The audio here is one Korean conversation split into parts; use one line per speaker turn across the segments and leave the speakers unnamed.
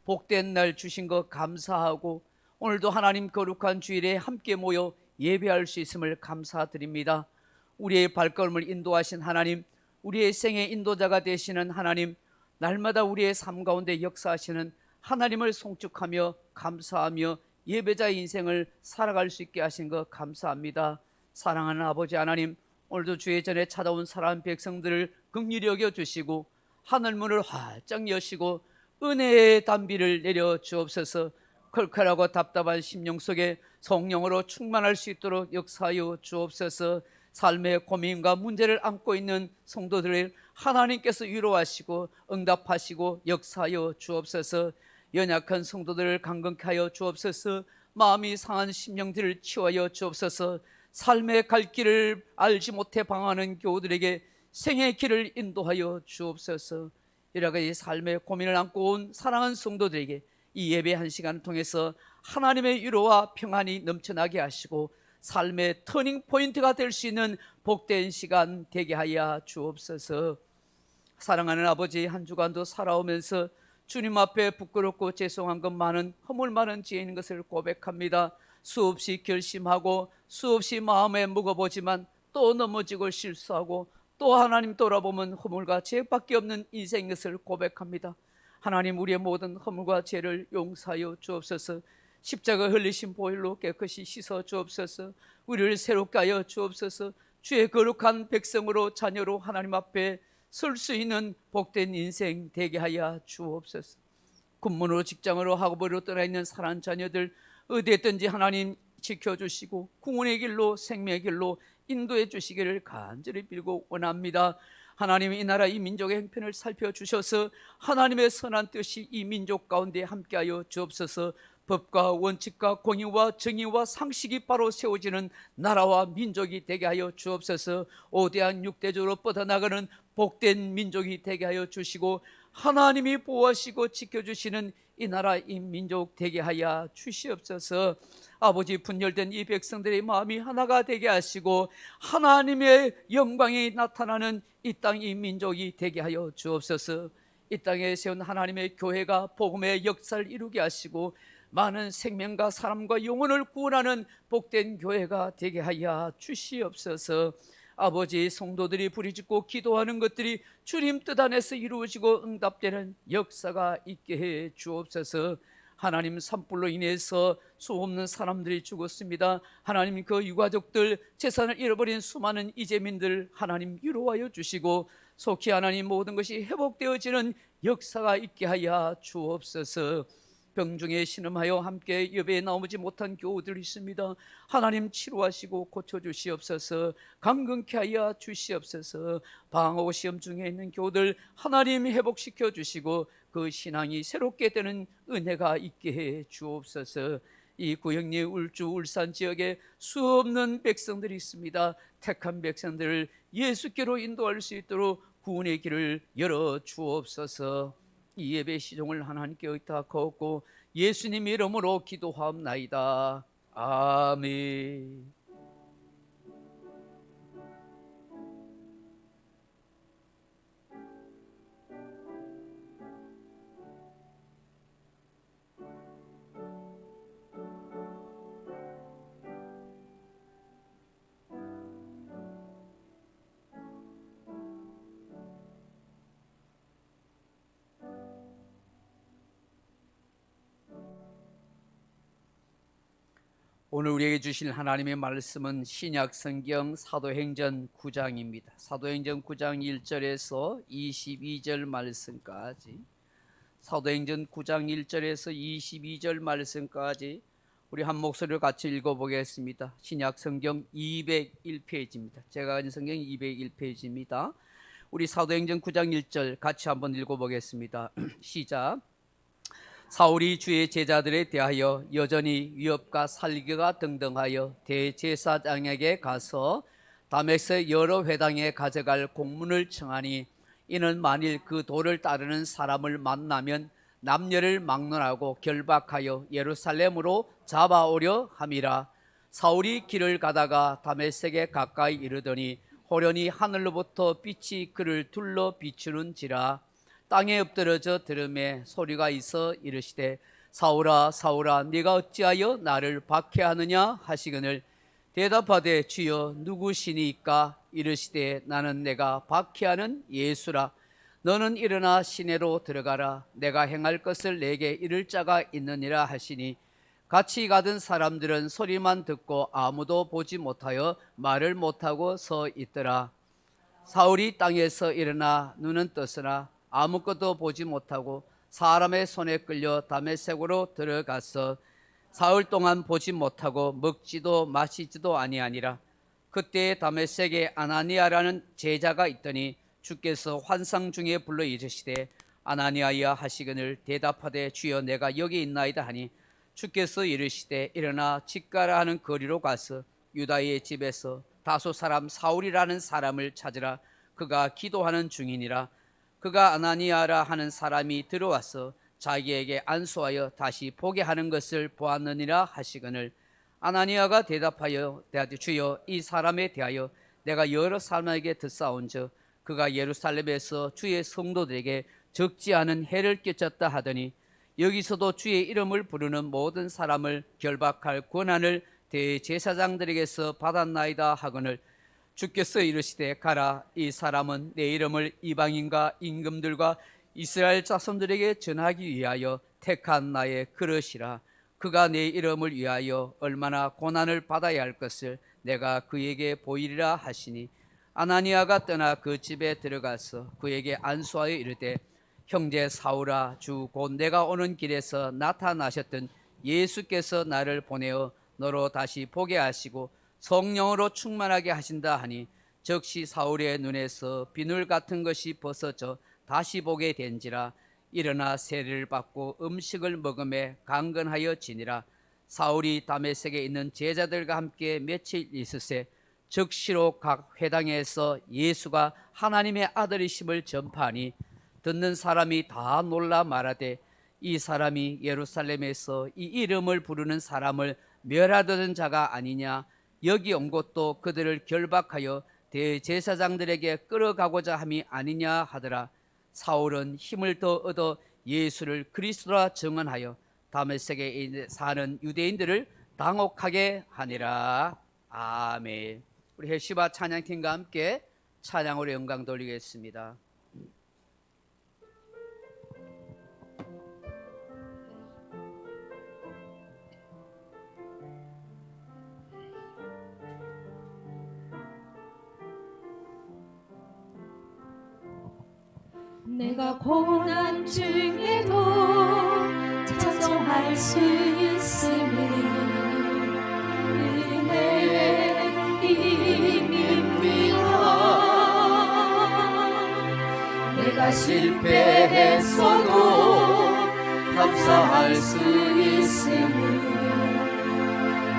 복된 날 주신 것 감사하고 오늘도 하나님 거룩한 주일에 함께 모여 예배할 수 있음을 감사드립니다. 우리의 발걸음을 인도하신 하나님, 우리의 생의 인도자가 되시는 하나님, 날마다 우리의 삶 가운데 역사하시는 하나님을 송축하며 감사하며 예배자의 인생을 살아갈 수 있게 하신 것 감사합니다. 사랑하는 아버지 하나님, 오늘도 주의 전에 찾아온 사랑하는 백성들을 긍휼히 여겨주시고 하늘문을 활짝 여시고 은혜의 단비를 내려 주옵소서. 컬컬하고 답답한 심령 속에 성령으로 충만할 수 있도록 역사하여 주옵소서. 삶의 고민과 문제를 안고 있는 성도들을 하나님께서 위로하시고 응답하시고 역사하여 주옵소서. 연약한 성도들을 강건케 하여 주옵소서. 마음이 상한 심령들을 치유하여 주옵소서. 삶의 갈 길을 알지 못해 방황하는 교우들에게 생의 길을 인도하여 주옵소서. 여러 가지 삶의 고민을 안고 온 사랑하는 성도들에게 이 예배 한 시간을 통해서 하나님의 위로와 평안이 넘쳐나게 하시고 삶의 터닝 포인트가 될 수 있는 복된 시간 되게 하여 주옵소서. 사랑하는 아버지, 한 주간도 살아오면서 주님 앞에 부끄럽고 죄송한 것 많은 허물 많은 죄 있는 것을 고백합니다. 수없이 결심하고 수없이 마음에 묵어보지만 또 넘어지고 실수하고 또 하나님 돌아보면 허물과 죄밖에 없는 인생인 것을 고백합니다. 하나님, 우리의 모든 허물과 죄를 용서하여 주옵소서. 십자가 흘리신 보혈로 깨끗이 씻어 주옵소서. 우리를 새롭게 하여 주옵소서. 주의 거룩한 백성으로 자녀로 하나님 앞에 설 수 있는 복된 인생 되게 하여 주옵소서. 군문으로 직장으로 학업으로 떠나 있는 사랑하는 자녀들 어디에든지 하나님 지켜주시고 구원의 길로 생명의 길로 인도해 주시기를 간절히 빌고 원합니다. 하나님, 이 나라 이 민족의 형편을 살펴주셔서 하나님의 선한 뜻이 이 민족 가운데 함께하여 주옵소서. 법과 원칙과 공의와 정의와 상식이 바로 세워지는 나라와 민족이 되게 하여 주옵소서. 오대한 육대적으로 뻗어나가는 복된 민족이 되게 하여 주시고 하나님이 보호하시고 지켜주시는 이 나라 이 민족 되게 하여 주시옵소서. 아버지, 분열된 이 백성들의 마음이 하나가 되게 하시고 하나님의 영광이 나타나는 이 땅 이 민족이 되게 하여 주옵소서. 이 땅에 세운 하나님의 교회가 복음의 역사를 이루게 하시고 많은 생명과 사람과 영혼을 구원하는 복된 교회가 되게 하여 주시옵소서. 아버지, 성도들이 부르짖고 기도하는 것들이 주님 뜻 안에서 이루어지고 응답되는 역사가 있게 해 주옵소서. 하나님, 산불로 인해서 수없는 사람들이 죽었습니다. 하나님, 그 유가족들, 재산을 잃어버린 수많은 이재민들 하나님 위로하여 주시고 속히 하나님 모든 것이 회복되어지는 역사가 있게 하여 주옵소서. 병중에 신음하여 함께 예배에 나오지 못한 교우들이 있습니다. 하나님 치료하시고 고쳐주시옵소서. 강건케 하여 주시옵소서. 방황하고 시험 중에 있는 교우들 하나님 회복시켜 주시고 그 신앙이 새롭게 되는 은혜가 있게 해 주옵소서. 이 구영리 울주 울산 지역에 수없는 백성들이 있습니다. 택한 백성들을 예수께로 인도할 수 있도록 구원의 길을 열어 주옵소서. 이 예배 시종을 하나님께 의탁하옵고 예수님 이름으로 기도하옵나이다. 아멘. 오늘 우리에게 주실 하나님의 말씀은 신약 성경 사도행전 9장입니다. 사도행전 9장 1절에서 22절 말씀까지, 사도행전 9장 1절에서 22절 말씀까지 우리 한 목소리로 같이 읽어보겠습니다. 신약 성경 201페이지입니다. 제가 가진 성경 201페이지입니다. 우리 사도행전 9장 1절 같이 한번 읽어보겠습니다. 시작. 사울이 주의 제자들에 대하여 여전히 위협과 살기가 등등하여 대제사장에게 가서 다메섹 여러 회당에 가져갈 공문을 청하니 이는 만일 그 도를 따르는 사람을 만나면 남녀를 막론하고 결박하여 예루살렘으로 잡아오려 함이라. 사울이 길을 가다가 다메섹에 가까이 이르더니 호련히 하늘로부터 빛이 그를 둘러 비추는지라. 땅에 엎드러져 들음에 소리가 있어 이르시되 사울아 사울아 네가 어찌하여 나를 박해하느냐 하시거늘 대답하되 주여 누구시니까 이르시되 나는 내가 박해하는 예수라. 너는 일어나 시내로 들어가라. 내가 행할 것을 내게 이를 자가 있느니라 하시니 같이 가던 사람들은 소리만 듣고 아무도 보지 못하여 말을 못하고 서 있더라. 사울이 땅에서 일어나 눈은 떴으나 아무것도 보지 못하고 사람의 손에 끌려 다메섹으로 들어가서 사흘 동안 보지 못하고 먹지도 마시지도 아니하니라. 그때 다메섹에 아나니아라는 제자가 있더니 주께서 환상 중에 불러 이르시되 아나니아야 하시거늘 대답하되 주여 내가 여기 있나이다 하니 주께서 이르시되 일어나 집가라 하는 거리로 가서 유다의 집에서 다소 사람 사울이라는 사람을 찾으라. 그가 기도하는 중이니라. 그가 아나니아라 하는 사람이 들어와서 자기에게 안수하여 다시 보게 하는 것을 보았느니라 하시거늘 아나니아가 대답하여 주여 이 사람에 대하여 내가 여러 사람에게 듣사온즉 그가 예루살렘에서 주의 성도들에게 적지 않은 해를 끼쳤다 하더니 여기서도 주의 이름을 부르는 모든 사람을 결박할 권한을 대제사장들에게서 받았나이다 하거늘 주께서 이르시되 가라. 이 사람은 내 이름을 이방인과 임금들과 이스라엘 자손들에게 전하기 위하여 택한 나의 그릇이라. 그가 내 이름을 위하여 얼마나 고난을 받아야 할 것을 내가 그에게 보이리라 하시니 아나니아가 떠나 그 집에 들어가서 그에게 안수하여 이르되 형제 사울아 주 곧 내가 오는 길에서 나타나셨던 예수께서 나를 보내어 너로 다시 보게 하시고 성령으로 충만하게 하신다 하니 즉시 사울의 눈에서 비늘 같은 것이 벗어져 다시 보게 된지라. 일어나 세례를 받고 음식을 먹음에 강건하여 지니라. 사울이 다메섹에 있는 제자들과 함께 며칠 있으세 즉시로 각 회당에서 예수가 하나님의 아들이심을 전파하니 듣는 사람이 다 놀라 말하되 이 사람이 예루살렘에서 이 이름을 부르는 사람을 멸하려던 자가 아니냐. 여기 온 것도 그들을 결박하여 대제사장들에게 끌어가고자 함이 아니냐 하더라. 사울은 힘을 더 얻어 예수를 그리스도라 증언하여 다메섹에 사는 유대인들을 당혹하게 하니라. 아멘. 우리 헬시바 찬양팀과 함께 찬양으로 영광 돌리겠습니다.
내가 고난 중에도 찬송할 수 있음은 은혜의 힘입니다. 내가 실패했어도 감사할 수 있음은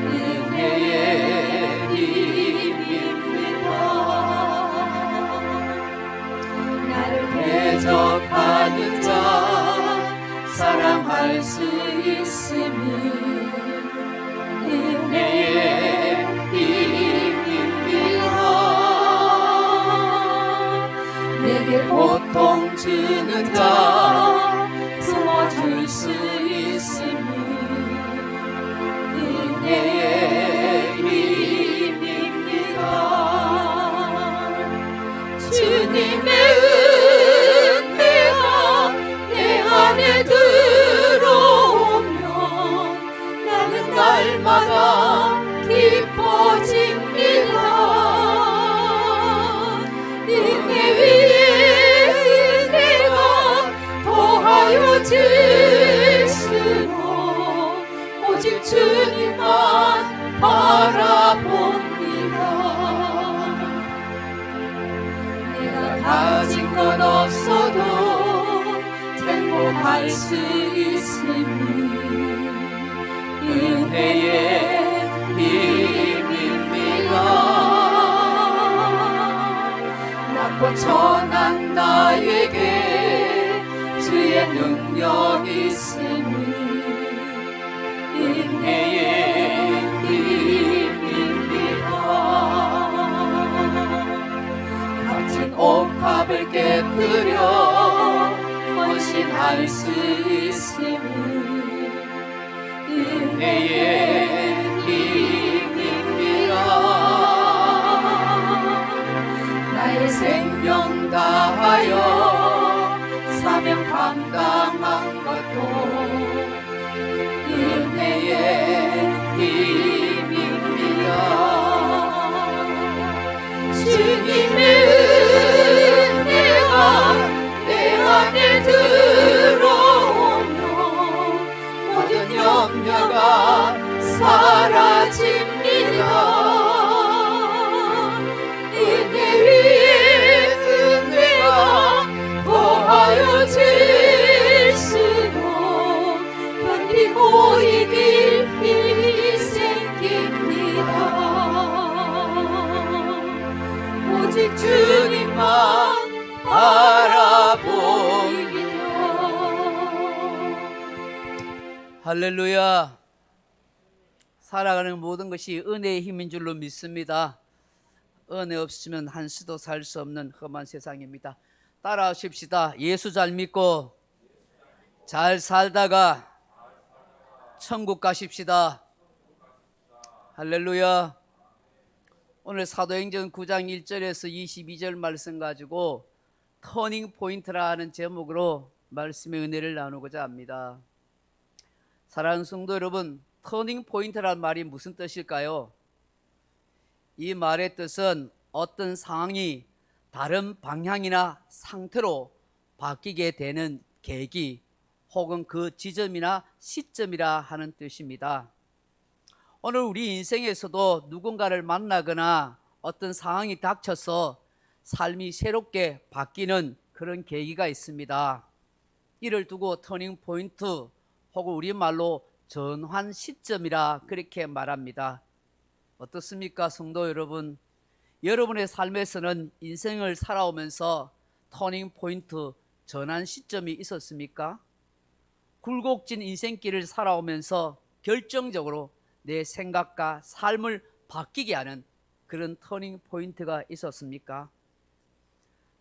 은혜의 힘입니다. 대적하는 자 사랑할 수 있음은 은혜의 힘입니다. 내게 고통 주는 자 도와줄 수 있음은 은혜의 힘입니다. 주님의 안에 들어오면 나는 날마다 기뻐집니다. 은혜 위에 은혜가 더하여질수록 오직 주님만 바라봅니다. 내가 가진 건 없어도 행복할 수 있음은 은혜의 힘입니다. 낮고 천한 나에게 주의 능력 있음은 은혜의 힘입니다. 값진 옥합을 깨뜨려 확신할 수 있음은 은혜의 힘입니다. 나의 생명 다하여 사명 감당한 것도 은혜의 힘입니다. 주님의 은혜가 내 안에 들어오며 모든 염려가 사라집니다. 은혜 위에 은혜가 더하여질수록 견디고 이길 힘이 생깁니다. 오직 주님만 바라보이며.
할렐루야. 살아가는 모든 것이 은혜의 힘인 줄로 믿습니다. 은혜 없으면 한 수도 살 수 없는 험한 세상입니다. 따라하십시다. 예수 잘 믿고 잘 살다가 천국 가십시다. 할렐루야. 오늘 사도행전 9장 1절에서 22절 말씀 가지고 터닝 포인트라 하는 제목으로 말씀의 은혜를 나누고자 합니다. 사랑하는 성도 여러분, 터닝 포인트란 말이 무슨 뜻일까요? 이 말의 뜻은 어떤 상황이 다른 방향이나 상태로 바뀌게 되는 계기 혹은 그 지점이나 시점이라 하는 뜻입니다. 오늘 우리 인생에서도 누군가를 만나거나 어떤 상황이 닥쳐서 삶이 새롭게 바뀌는 그런 계기가 있습니다. 이를 두고 터닝 포인트 혹은 우리말로 전환 시점이라 그렇게 말합니다. 어떻습니까, 성도 여러분? 여러분의 삶에서는 인생을 살아오면서 터닝 포인트, 전환 시점이 있었습니까? 굴곡진 인생길을 살아오면서 결정적으로 내 생각과 삶을 바뀌게 하는 그런 터닝 포인트가 있었습니까?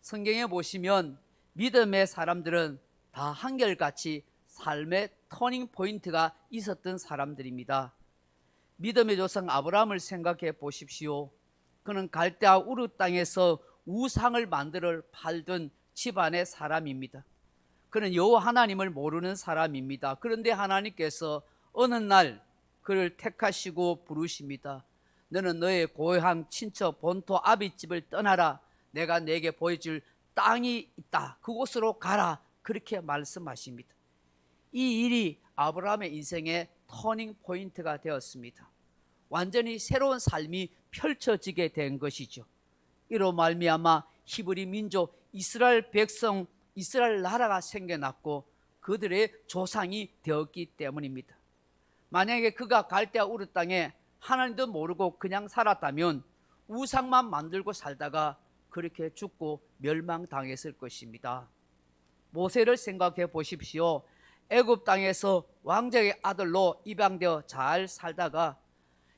성경에 보시면 믿음의 사람들은 다 한결같이 삶의 터닝 포인트가 있었던 사람들입니다. 믿음의 조상 아브라함을 생각해 보십시오. 그는 갈대아 우르 땅에서 우상을 만들어 팔던 집안의 사람입니다. 그는 여호와 하나님을 모르는 사람입니다. 그런데 하나님께서 어느 날 그를 택하시고 부르십니다. 너는 너의 고향 친척 본토 아비집을 떠나라. 내가 내게 보여줄 땅이 있다. 그곳으로 가라. 그렇게 말씀하십니다. 이 일이 아브라함의 인생의 터닝 포인트가 되었습니다. 완전히 새로운 삶이 펼쳐지게 된 것이죠. 이로 말미암아 히브리 민족 이스라엘 백성, 이스라엘 나라가 생겨났고 그들의 조상이 되었기 때문입니다. 만약에 그가 갈대아 우르 땅에 하나님도 모르고 그냥 살았다면 우상만 만들고 살다가 그렇게 죽고 멸망당했을 것입니다. 모세를 생각해 보십시오. 애굽 땅에서 왕족의 아들로 입양되어 잘 살다가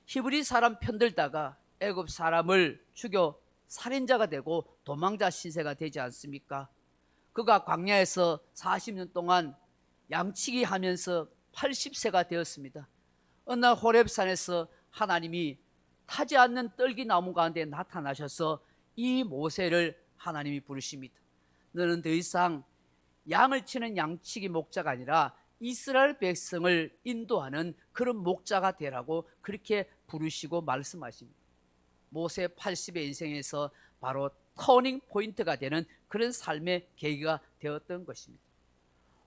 히브리 사람 편들다가 애굽 사람을 죽여 살인자가 되고 도망자 신세가 되지 않습니까? 그가 광야에서 40년 동안 양치기 하면서 80세가 되었습니다. 어느 날 호렙산에서 하나님이 타지 않는 떨기나무 가운데 나타나셔서 이 모세를 하나님이 부르십니다. 너는 더 이상 양을 치는 양치기 목자가 아니라 이스라엘 백성을 인도하는 그런 목자가 되라고 그렇게 부르시고 말씀하십니다. 모세 80의 인생에서 바로 터닝 포인트가 되는 그런 삶의 계기가 되었던 것입니다.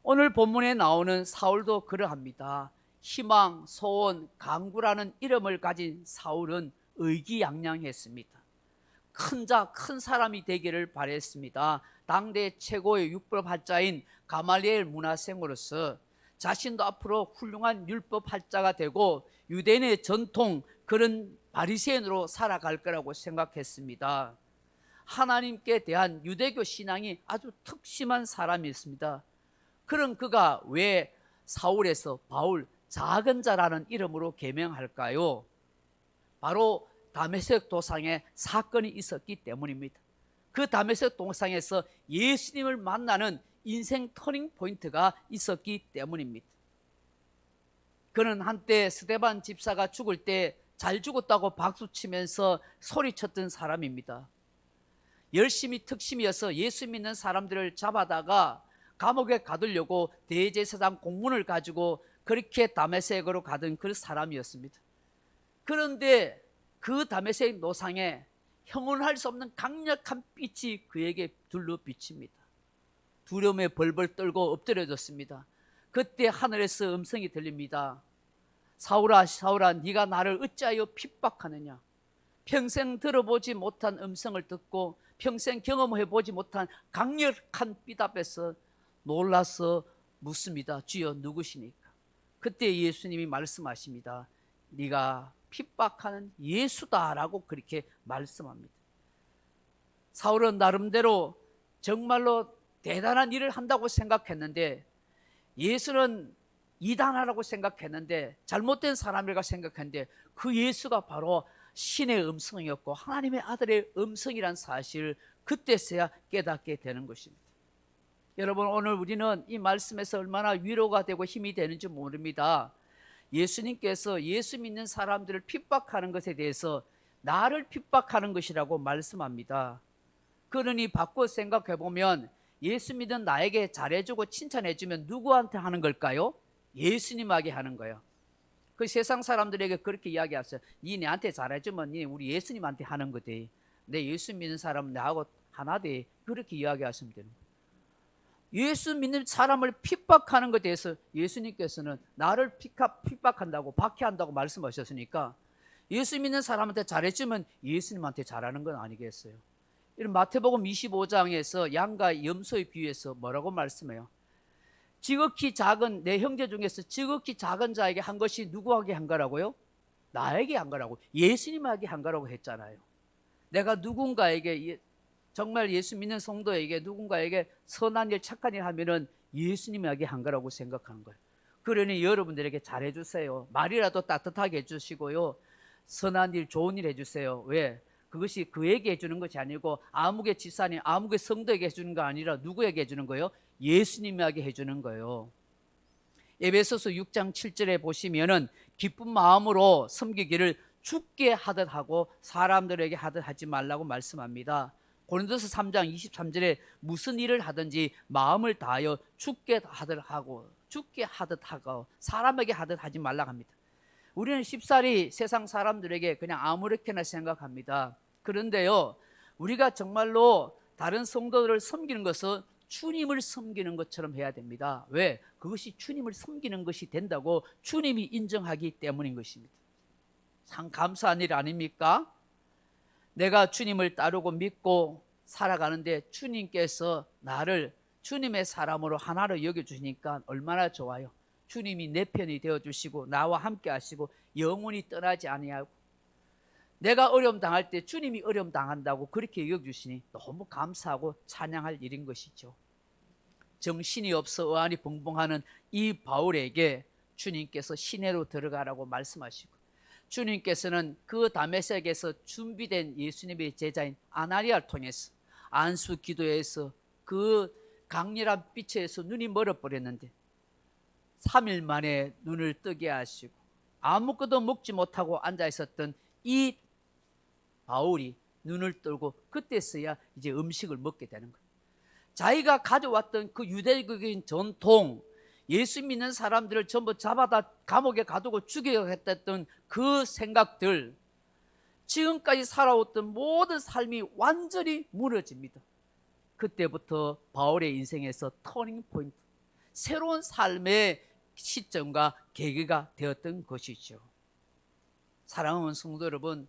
오늘 본문에 나오는 사울도 그러합니다. 희망, 소원, 강구라는 이름을 가진 사울은 의기양양했습니다. 큰 사람이 되기를 바랬습니다. 당대 최고의 율법학자인 가말리엘 문화생으로서 자신도 앞으로 훌륭한 율법학자가 되고 유대인의 전통 그런 바리새인으로 살아갈 거라고 생각했습니다. 하나님께 대한 유대교 신앙이 아주 특심한 사람이었습니다. 그런 그가 왜 사울에서 바울 작은 자라는 이름으로 개명할까요? 바로 다메섹 도상에 사건이 있었기 때문입니다. 그 다메섹 도상에서 예수님을 만나는 인생 터닝 포인트가 있었기 때문입니다. 그는 한때 스데반 집사가 죽을 때 잘 죽었다고 박수치면서 소리쳤던 사람입니다. 열심히 특심이어서 예수 믿는 사람들을 잡아다가 감옥에 가두려고 대제사장 공문을 가지고 그렇게 다메섹으로 가던 그 사람이었습니다. 그런데 그 다메섹 노상에 형언할 수 없는 강력한 빛이 그에게 둘러 비칩니다. 두려움에 벌벌 떨고 엎드려졌습니다. 그때 하늘에서 음성이 들립니다. 사울아 사울아 네가 나를 어찌하여 핍박하느냐. 평생 들어보지 못한 음성을 듣고 평생 경험해보지 못한 강력한 빛 앞에서 놀라서 묻습니다. 주여 누구시니까? 그때 예수님이 말씀하십니다. 네가 핍박하는 예수다라고 그렇게 말씀합니다. 사울은 나름대로 정말로 대단한 일을 한다고 생각했는데, 예수는 이단하라고 생각했는데, 잘못된 사람이라고 생각했는데, 그 예수가 바로 신의 음성이었고 하나님의 아들의 음성이란 사실을 그때서야 깨닫게 되는 것입니다. 여러분, 오늘 우리는 이 말씀에서 얼마나 위로가 되고 힘이 되는지 모릅니다. 예수님께서 예수 믿는 사람들을 핍박하는 것에 대해서 나를 핍박하는 것이라고 말씀합니다. 그러니 바꿔 생각해 보면 예수 믿는 나에게 잘해주고 칭찬해주면 누구한테 하는 걸까요? 예수님에게 하는 거예요. 그 세상 사람들에게 그렇게 이야기하세요. 니 내한테 잘해주면 니 우리 예수님한테 하는 거지. 내 예수 믿는 사람은 나하고 하나돼. 그렇게 이야기하시면 되는 거예요. 예수 믿는 사람을 핍박하는 것에 대해서 예수님께서는 나를 핍박한다고 박해한다고 말씀하셨으니까 예수 믿는 사람한테 잘해주면 예수님한테 잘하는 건 아니겠어요? 이런 마태복음 25장에서 양과 염소의 비유에서 뭐라고 말씀해요? 지극히 작은 내 형제 중에서 지극히 작은 자에게 한 것이 누구에게 한 거라고요? 나에게 한 거라고, 예수님에게 한 거라고 했잖아요. 내가 누군가에게, 정말 예수 믿는 성도에게 누군가에게 선한 일 착한 일 하면은 예수님에게 한 거라고 생각하는 거예요. 그러니 여러분들에게 잘해주세요. 말이라도 따뜻하게 해주시고요, 선한 일 좋은 일 해주세요. 왜? 그것이 그에게 해주는 것이 아니고 아무개 집사님 아무개 성도에게 해주는 거 아니라 누구에게 해주는 거예요? 예수님에게 해주는 거예요. 에베소서 6장 7절에 보시면은 기쁜 마음으로 섬기기를 주께 하듯 하고 사람들에게 하듯 하지 말라고 말씀합니다. 고린도서 3장 23절에 무슨 일을 하든지 마음을 다하여 주께 하듯 하고 사람에게 하듯 하지 말라고 합니다. 우리는 쉽사리 세상 사람들에게 그냥 아무렇게나 생각합니다. 그런데요, 우리가 정말로 다른 성도들을 섬기는 것은 주님을 섬기는 것처럼 해야 됩니다. 왜? 그것이 주님을 섬기는 것이 된다고 주님이 인정하기 때문인 것입니다. 참 감사한 일 아닙니까? 내가 주님을 따르고 믿고 살아가는데 주님께서 나를 주님의 사람으로 하나로 여겨주시니까 얼마나 좋아요. 주님이 내 편이 되어주시고 나와 함께 하시고 영원히 떠나지 아니하고, 내가 어려움 당할 때 주님이 어려움 당한다고 그렇게 여겨주시니 너무 감사하고 찬양할 일인 것이죠. 정신이 없어 의안이 벙벙하는 이 바울에게 주님께서 시내로 들어가라고 말씀하시고, 주님께서는 그 다메섹에서 준비된 예수님의 제자인 아나니아를 통해서 안수 기도에서 그 강렬한 빛에서 눈이 멀어버렸는데 3일 만에 눈을 뜨게 하시고 아무것도 먹지 못하고 앉아 있었던 이 바울이 눈을 뜨고 그때서야 이제 음식을 먹게 되는 거예요. 자기가 가져왔던 그 유대적인 전통, 예수 믿는 사람들을 전부 잡아다 감옥에 가두고 죽여야겠다던 그 생각들, 지금까지 살아왔던 모든 삶이 완전히 무너집니다. 그때부터 바울의 인생에서 터닝 포인트, 새로운 삶의 시점과 계기가 되었던 것이죠. 사랑하는 성도 여러분,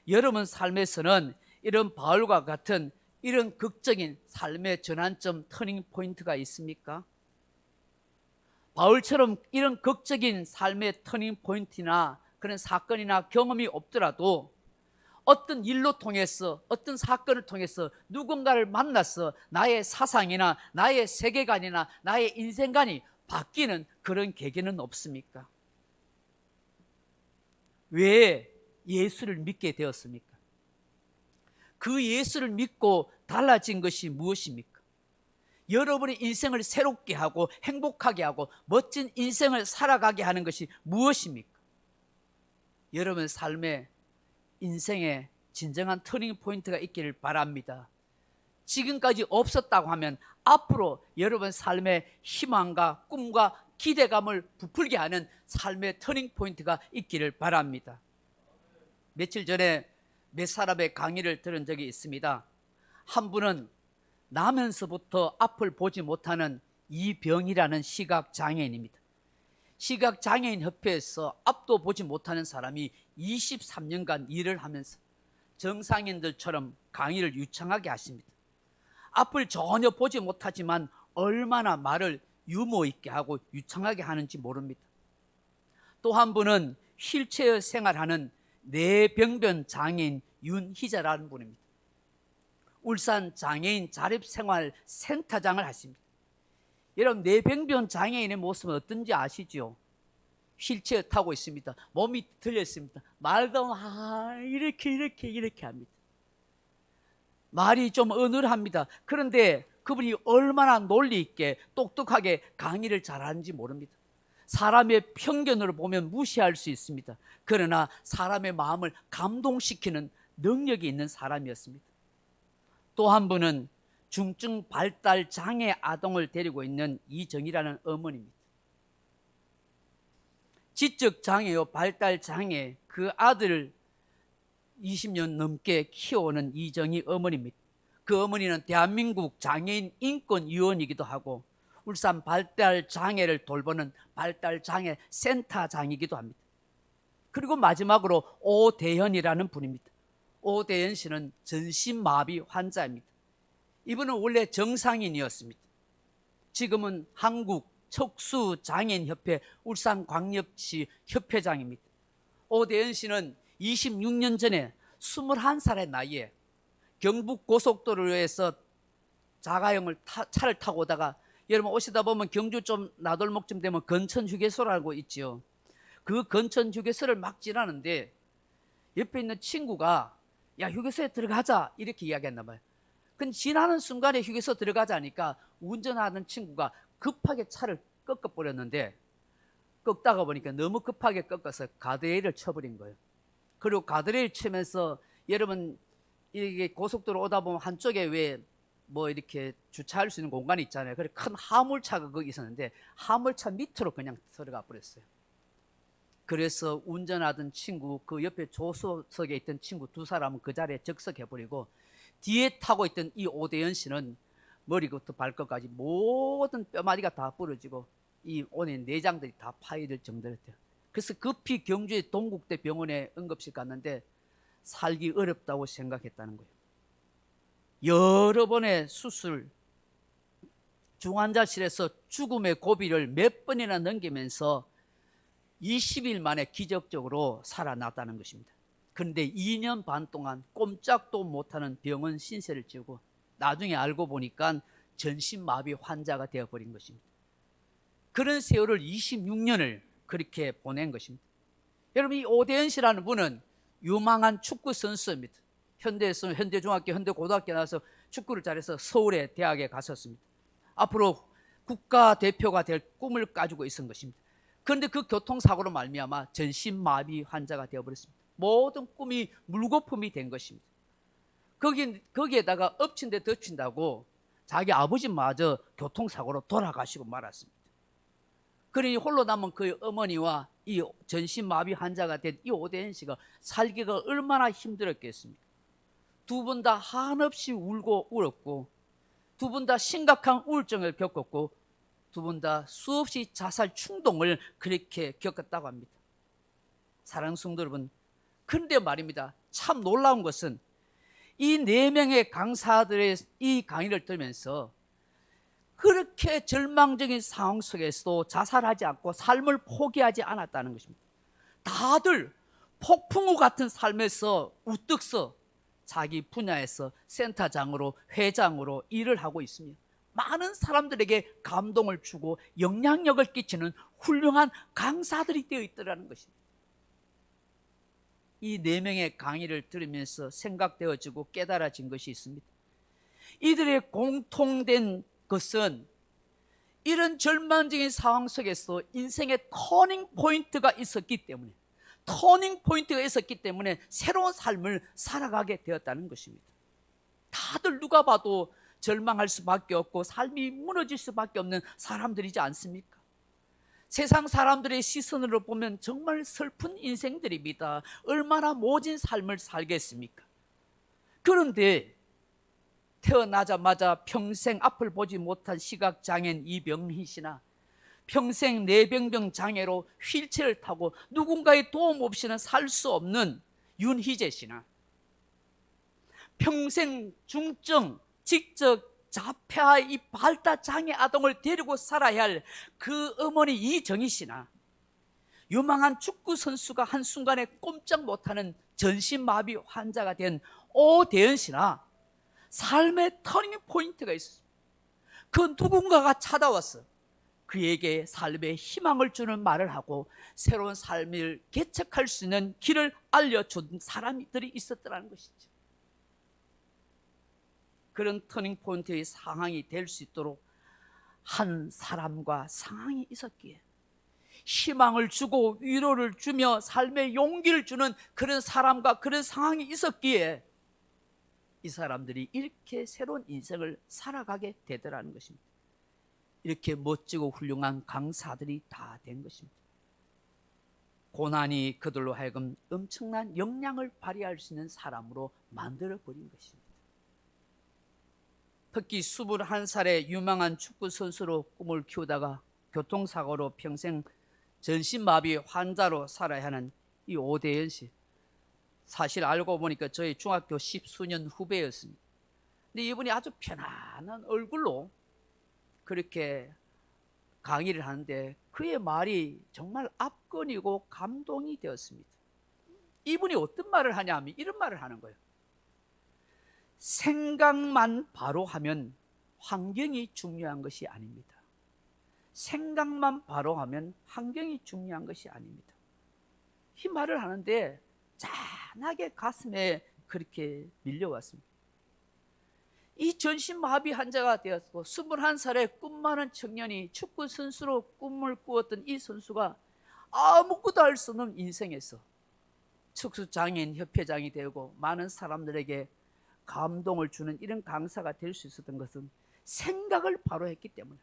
여러분 삶에서는 이런 바울과 같은 이런 극적인 삶의 전환점, 터닝 포인트가 있습니까? 바울처럼 이런 극적인 삶의 터닝 포인트나 그런 사건이나 경험이 없더라도 어떤 일로 통해서, 어떤 사건을 통해서 누군가를 만나서 나의 사상이나 나의 세계관이나 나의 인생관이 바뀌는 그런 계기는 없습니까? 왜 예수를 믿게 되었습니까? 그 예수를 믿고 달라진 것이 무엇입니까? 여러분의 인생을 새롭게 하고 행복하게 하고 멋진 인생을 살아가게 하는 것이 무엇입니까? 여러분 삶에 인생에 진정한 터닝 포인트가 있기를 바랍니다. 지금까지 없었다고 하면 앞으로 여러분 삶의 희망과 꿈과 기대감을 부풀게 하는 삶의 터닝 포인트가 있기를 바랍니다. 며칠 전에 몇 사람의 강의를 들은 적이 있습니다. 한 분은 나면서부터 앞을 보지 못하는 이병이라는 시각장애인입니다. 시각장애인 협회에서 앞도 보지 못하는 사람이 23년간 일을 하면서 정상인들처럼 강의를 유창하게 하십니다. 앞을 전혀 보지 못하지만 얼마나 말을 유머 있게 하고 유창하게 하는지 모릅니다. 또 한 분은 휠체어 생활하는 뇌병변 장애인 윤희자라는 분입니다. 울산 장애인 자립생활 센터장을 하십니다. 여러분 뇌병변 장애인의 모습은 어떤지 아시죠? 휠체어 타고 있습니다. 몸이 들려 있습니다. 말도 이렇게 합니다. 말이 좀 어눌합니다. 그런데 그분이 얼마나 논리 있게 똑똑하게 강의를 잘하는지 모릅니다. 사람의 편견으로 보면 무시할 수 있습니다. 그러나 사람의 마음을 감동시키는 능력이 있는 사람이었습니다. 또 한 분은 중증 발달 장애 아동을 데리고 있는 이정희라는 어머니입니다. 지적 장애요 발달 장애 그 아들을 20년 넘게 키워오는 이정희 어머니입니다. 그 어머니는 대한민국 장애인 인권위원이기도 하고 울산 발달 장애를 돌보는 발달 장애 센터장이기도 합니다. 그리고 마지막으로 오대현이라는 분입니다. 오대현 씨는 전신마비 환자입니다. 이분은 원래 정상인이었습니다. 지금은 한국척수장애인협회 울산광역시 협회장입니다. 오대현 씨는 26년 전에 21살의 나이에 경북고속도로에서 자가용을 차를 타고 오다가 여러분 오시다 보면 경주 좀 나돌목쯤 되면 건천휴게소라고 있죠. 그 건천휴게소를 막 지나는데 옆에 있는 친구가 야 휴게소에 들어가자 이렇게 이야기했나 봐요. 근데 지나는 순간에 휴게소 들어가자니까 운전하는 친구가 급하게 차를 꺾어버렸는데 꺾다가 보니까 너무 급하게 꺾어서 가드레일을 쳐버린 거예요. 그리고 가드레일 치면서 여러분 이게 고속도로 오다 보면 한쪽에 왜 뭐 이렇게 주차할 수 있는 공간이 있잖아요. 그래 큰 화물차가 거기 있었는데 화물차 밑으로 그냥 들어가 버렸어요. 그래서 운전하던 친구 그 옆에 조수석에 있던 친구 두 사람은 그 자리에 적석해버리고 뒤에 타고 있던 이 오대현 씨는 머리부터 발끝까지 모든 뼈마디가 다 부러지고 이 온에 내장들이 다 파열될 정도였대요. 그래서 급히 경주의 동국대 병원에 응급실 갔는데 살기 어렵다고 생각했다는 거예요. 여러 번의 수술, 중환자실에서 죽음의 고비를 몇 번이나 넘기면서 20일 만에 기적적으로 살아났다는 것입니다. 그런데 2년 반 동안 꼼짝도 못하는 병원 신세를 지고 나중에 알고 보니까 전신마비 환자가 되어버린 것입니다. 그런 세월을 26년을 그렇게 보낸 것입니다. 여러분 이 오대현 씨라는 분은 유망한 축구 선수입니다. 현대에서 현대중학교, 현대고등학교 나와서 축구를 잘해서 서울의 대학에 갔었습니다. 앞으로 국가대표가 될 꿈을 가지고 있었던 것입니다. 그런데 그 교통사고로 말미암아 전신마비 환자가 되어버렸습니다. 모든 꿈이 물거품이 된 것입니다. 거기에다가 엎친 데 덮친다고 자기 아버지마저 교통사고로 돌아가시고 말았습니다. 그러니 홀로 남은 그 어머니와 이 전신마비 환자가 된 이 오대현 씨가 살기가 얼마나 힘들었겠습니까? 두 분 다 한없이 울고 울었고 두 분 다 심각한 우울증을 겪었고 두 분 다 수없이 자살 충동을 그렇게 겪었다고 합니다. 사랑하는 성도 여러분, 그런데 말입니다. 참 놀라운 것은 이 4명의 강사들의 이 강의를 들으면서 그렇게 절망적인 상황 속에서도 자살하지 않고 삶을 포기하지 않았다는 것입니다. 다들 폭풍우 같은 삶에서 우뚝 서 자기 분야에서 센터장으로 회장으로 일을 하고 있으며 많은 사람들에게 감동을 주고 영향력을 끼치는 훌륭한 강사들이 되어 있더라는 것입니다. 이 4명의 강의를 들으면서 생각되어지고 깨달아진 것이 있습니다. 이들의 공통된 그것은 이런 절망적인 상황 속에서 인생의 터닝 포인트가 있었기 때문에, 새로운 삶을 살아가게 되었다는 것입니다. 다들 누가 봐도 절망할 수밖에 없고 삶이 무너질 수밖에 없는 사람들이지 않습니까? 세상 사람들의 시선으로 보면 정말 슬픈 인생들입니다. 얼마나 모진 삶을 살겠습니까? 그런데 태어나자마자 평생 앞을 보지 못한 시각장애인 이병희 씨나 평생 뇌병변 장애로 휠체어를 타고 누군가의 도움 없이는 살 수 없는 윤희재 씨나 평생 중증, 직접 자폐아 이 발달 장애 아동을 데리고 살아야 할 그 어머니 이정희 씨나 유망한 축구 선수가 한순간에 꼼짝 못하는 전신마비 환자가 된 오대연 씨나 삶의 터닝 포인트가 있었습니다. 그 누군가가 찾아왔어 그에게 삶의 희망을 주는 말을 하고 새로운 삶을 개척할 수 있는 길을 알려준 사람들이 있었더라는 것이죠. 그런 터닝 포인트의 상황이 될 수 있도록 한 사람과 상황이 있었기에, 희망을 주고 위로를 주며 삶의 용기를 주는 그런 사람과 그런 상황이 있었기에 이 사람들이 이렇게 새로운 인생을 살아가게 되더라는 것입니다. 이렇게 멋지고 훌륭한 강사들이 다 된 것입니다. 고난이 그들로 하여금 엄청난 역량을 발휘할 수 있는 사람으로 만들어버린 것입니다. 특히 21살의 유망한 축구 선수로 꿈을 키우다가 교통사고로 평생 전신마비 환자로 살아야 하는 이 오대연 씨, 사실 알고 보니까 저희 중학교 10수년 후배였습니다. 근데 이분이 아주 편안한 얼굴로 그렇게 강의를 하는데 그의 말이 정말 압권이고 감동이 되었습니다. 이분이 어떤 말을 하냐면 이런 말을 하는 거예요. 생각만 바로 하면 환경이 중요한 것이 아닙니다. 생각만 바로 하면 환경이 중요한 것이 아닙니다. 이 말을 하는데 짠하게 가슴에 그렇게 밀려왔습니다. 이 전신마비 환자가 되었고 21살의 꿈 많은 청년이 축구 선수로 꿈을 꾸었던 이 선수가 아무것도 할 수 없는 인생에서 척수장애인 협회장이 되고 많은 사람들에게 감동을 주는 이런 강사가 될 수 있었던 것은 생각을 바로 했기 때문에.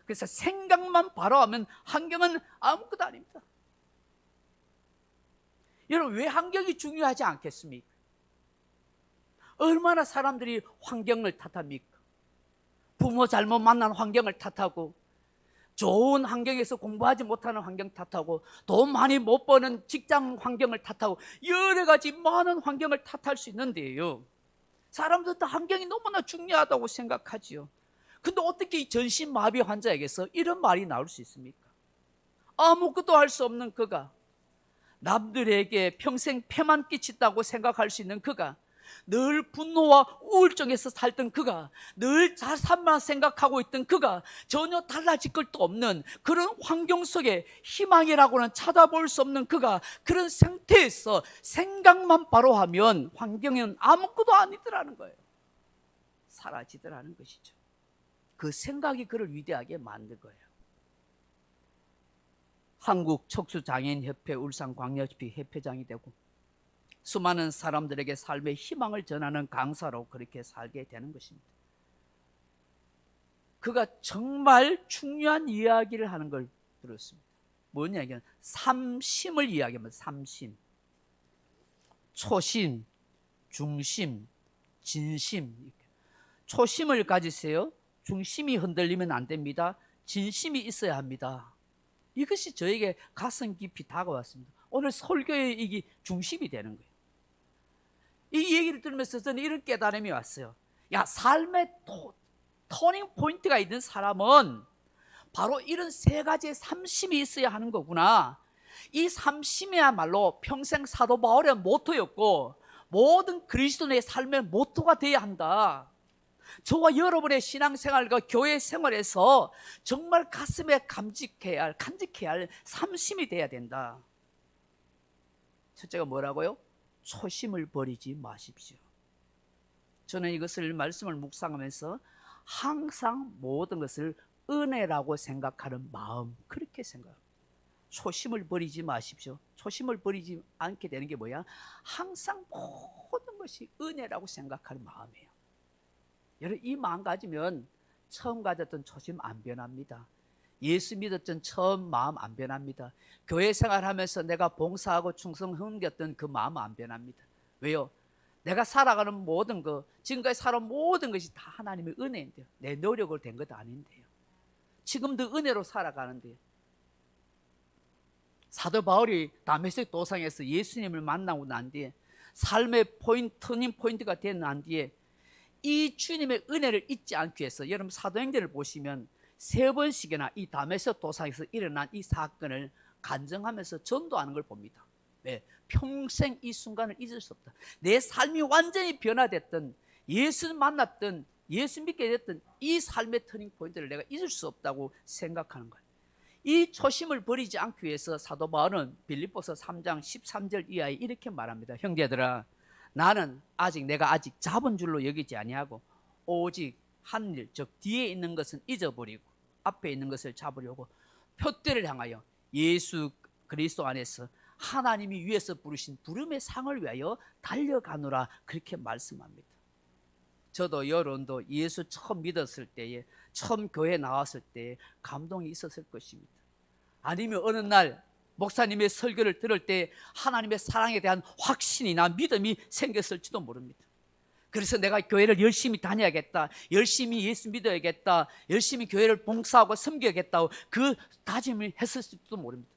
그래서 생각만 바로 하면 환경은 아무것도 아닙니다. 여러분, 왜 환경이 중요하지 않겠습니까? 얼마나 사람들이 환경을 탓합니까? 부모 잘못 만난 환경을 탓하고, 좋은 환경에서 공부하지 못하는 환경 탓하고, 돈 많이 못 버는 직장 환경을 탓하고, 여러 가지 많은 환경을 탓할 수 있는데요, 사람들 다 환경이 너무나 중요하다고 생각하지요. 근데 어떻게 이 전신마비 환자에게서 이런 말이 나올 수 있습니까? 아무것도 할 수 없는 그가, 남들에게 평생 폐만 끼친다고 생각할 수 있는 그가, 늘 분노와 우울증에서 살던 그가, 늘 자살만 생각하고 있던 그가 전혀 달라질 것도 없는 그런 환경 속에 희망이라고는 찾아볼 수 없는 그가, 그런 상태에서 생각만 바로 하면 환경은 아무것도 아니더라는 거예요. 사라지더라는 것이죠. 그 생각이 그를 위대하게 만든 거예요. 한국척수장애인협회 울산광역시 협회장이 되고 수많은 사람들에게 삶의 희망을 전하는 강사로 그렇게 살게 되는 것입니다. 그가 정말 중요한 이야기를 하는 걸 들었습니다. 뭐냐, 이게 삼심을 이야기합니다. 삼심. 초심, 중심, 진심. 초심을 가지세요. 중심이 흔들리면 안 됩니다. 진심이 있어야 합니다. 이것이 저에게 가슴 깊이 다가왔습니다. 오늘 설교의 이게 중심이 되는 거예요. 이 얘기를 들으면서 저는 이런 깨달음이 왔어요. 야, 삶의 터닝 포인트가 있는 사람은 바로 이런 세 가지의 삼심이 있어야 하는 거구나. 이 삼심이야말로 평생 사도 바울의 모토였고 모든 그리스도인의 삶의 모토가 되어야 한다. 저와 여러분의 신앙생활과 교회 생활에서 정말 가슴에 간직해야 할 삼심이 돼야 된다. 첫째가 뭐라고요? 초심을 버리지 마십시오. 저는 이것을 말씀을 묵상하면서 항상 모든 것을 은혜라고 생각하는 마음, 그렇게 생각합니다. 초심을 버리지 마십시오. 초심을 버리지 않게 되는 게 뭐야? 항상 모든 것이 은혜라고 생각하는 마음이에요. 여러분, 이 마음 가지면 처음 가졌던 초심 안 변합니다. 예수 믿었던 처음 마음 안 변합니다. 교회 생활하면서 내가 봉사하고 충성 섬겼던 그 마음 안 변합니다. 왜요? 내가 살아가는 모든 것, 지금까지 살아온 모든 것이 다 하나님의 은혜인데요. 내 노력으로 된 것도 아닌데요. 지금도 은혜로 살아가는데요. 사도 바울이 다메섹 도상에서 예수님을 만나고 난 뒤에 삶의 터닝 포인트가 된 난 뒤에 이 주님의 은혜를 잊지 않기 위해서, 여러분 사도행전을 보시면 3번씩이나 이 다메섹 도상에서 일어난 이 사건을 간증하면서 전도하는 걸 봅니다. 네, 평생 이 순간을 잊을 수 없다. 내 삶이 완전히 변화됐던, 예수 만났던, 예수 믿게 됐던 이 삶의 터닝 포인트를 내가 잊을 수 없다고 생각하는 거예요. 이 초심을 버리지 않기 위해서 사도 바울은 빌립보서 3장 13절 이하에 이렇게 말합니다. 형제들아, 나는 내가 아직 잡은 줄로 여기지 아니하고 오직 한 일, 즉 뒤에 있는 것은 잊어버리고 앞에 있는 것을 잡으려고 표대를 향하여 예수 그리스도 안에서 하나님이 위에서 부르신 부름의 상을 위하여 달려가노라, 그렇게 말씀합니다. 저도 여러분도 예수 처음 믿었을 때에, 처음 교회 나왔을 때에 감동이 있었을 것입니다. 아니면 어느 날 목사님의 설교를 들을 때 하나님의 사랑에 대한 확신이나 믿음이 생겼을지도 모릅니다. 그래서 내가 교회를 열심히 다녀야겠다, 열심히 예수 믿어야겠다, 열심히 교회를 봉사하고 섬겨야겠다고 그 다짐을 했을지도 모릅니다.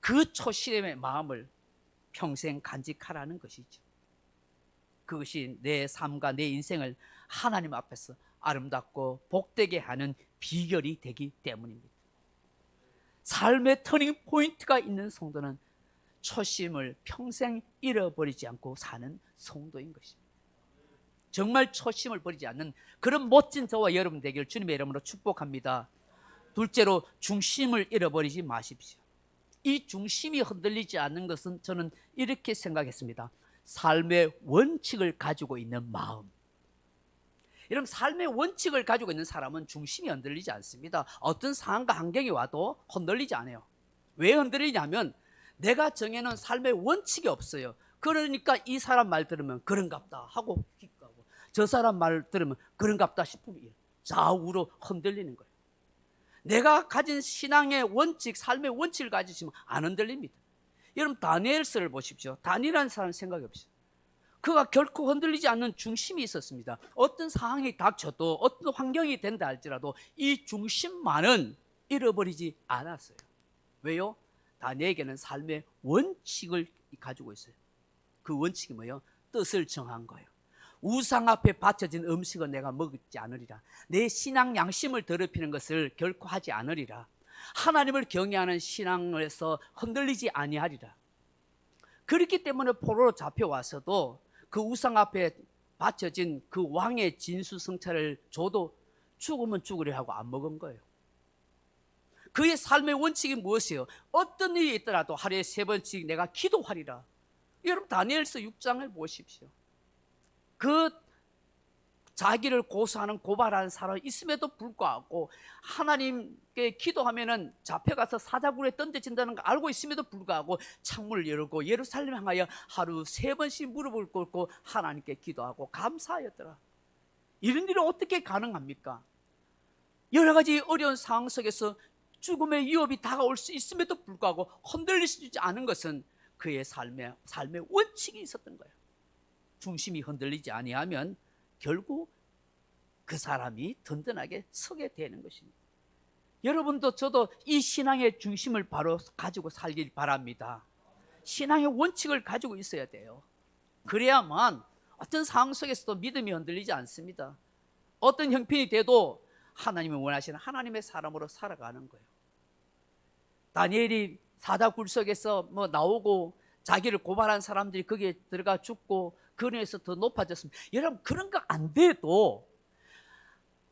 그 초심의 마음을 평생 간직하라는 것이죠. 그것이 내 삶과 내 인생을 하나님 앞에서 아름답고 복되게 하는 비결이 되기 때문입니다. 삶의 터닝 포인트가 있는 성도는 초심을 평생 잃어버리지 않고 사는 성도인 것입니다. 정말 초심을 버리지 않는 그런 멋진 저와 여러분 되기를 주님의 이름으로 축복합니다. 둘째로, 중심을 잃어버리지 마십시오. 이 중심이 흔들리지 않는 것은 저는 이렇게 생각했습니다. 삶의 원칙을 가지고 있는 마음. 여러분, 삶의 원칙을 가지고 있는 사람은 중심이 흔들리지 않습니다. 어떤 상황과 환경이 와도 흔들리지 않아요. 왜 흔들리냐면 내가 정해놓은 삶의 원칙이 없어요. 그러니까 이 사람 말 들으면 그런갑다 하고 기가고, 저 사람 말 들으면 그런갑다 싶으면 좌우로 흔들리는 거예요. 내가 가진 신앙의 원칙, 삶의 원칙을 가지시면 안 흔들립니다. 여러분, 다니엘서를 보십시오. 다니엘이라는 사람 생각해 보십시오. 그가 결코 흔들리지 않는 중심이 있었습니다. 어떤 상황이 닥쳐도, 어떤 환경이 된다 할지라도 이 중심만은 잃어버리지 않았어요. 왜요? 다니엘에게는 삶의 원칙을 가지고 있어요. 그 원칙이 뭐예요? 뜻을 정한 거예요. 우상 앞에 바쳐진 음식은 내가 먹지 않으리라. 내 신앙 양심을 더럽히는 것을 결코 하지 않으리라. 하나님을 경외하는 신앙에서 흔들리지 아니하리라. 그렇기 때문에 포로로 잡혀와서도 그 우상 앞에 바쳐진 그 왕의 진수성찬을 줘도 죽으면 죽으려 하고 안 먹은 거예요. 그의 삶의 원칙이 무엇이에요? 어떤 일이 있더라도 하루에 3번씩 내가 기도하리라. 여러분, 다니엘서 6장을 보십시오. 그 자기를 고소하는, 고발하는 사람이 있음에도 불구하고 하나님께 기도하면은 잡혀가서 사자굴에 던져진다는 걸 알고 있음에도 불구하고 창문을 열고 예루살렘 향하여 하루 3번씩 무릎을 꿇고 하나님께 기도하고 감사하였더라. 이런 일이 어떻게 가능합니까? 여러 가지 어려운 상황 속에서 죽음의 위협이 다가올 수 있음에도 불구하고 흔들리지 않은 것은 그의 삶의 원칙이 있었던 거예요. 중심이 흔들리지 아니하면 결국 그 사람이 든든하게 서게 되는 것입니다. 여러분도 저도 이 신앙의 중심을 바로 가지고 살길 바랍니다. 신앙의 원칙을 가지고 있어야 돼요. 그래야만 어떤 상황 속에서도 믿음이 흔들리지 않습니다. 어떤 형편이 돼도 하나님이 원하시는 하나님의 사람으로 살아가는 거예요. 다니엘이 사자굴 속에서 나오고 자기를 고발한 사람들이 거기에 들어가 죽고 근원에서 더 높아졌습니다. 여러분, 그런 거 안 돼도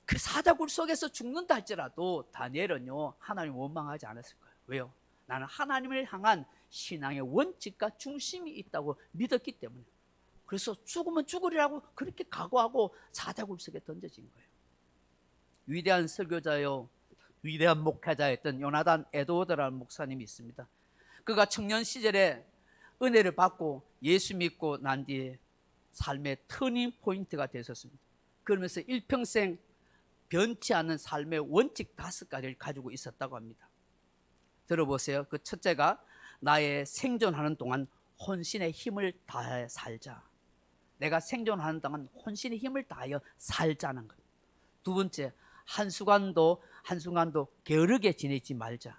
그 사자굴 속에서 죽는다 할지라도 다니엘은요, 하나님 원망하지 않았을 거예요. 왜요? 나는 하나님을 향한 신앙의 원칙과 중심이 있다고 믿었기 때문에. 그래서 죽으면 죽으리라고 그렇게 각오하고 사자굴 속에 던져진 거예요. 위대한 설교자요, 위대한 목회자였던 요나단 에드워드라는 목사님이 있습니다. 그가 청년 시절에 은혜를 받고 예수 믿고 난 뒤에 삶의 터닝 포인트가 되었습니다. 그러면서 일평생 변치 않는 삶의 원칙 5가지를 가지고 있었다고 합니다. 들어보세요. 그 첫째가 나의 생존하는 동안 혼신의 힘을 다해 살자. 내가 생존하는 동안 혼신의 힘을 다하여 살자는 것. 두 번째, 한순간도 게으르게 지내지 말자.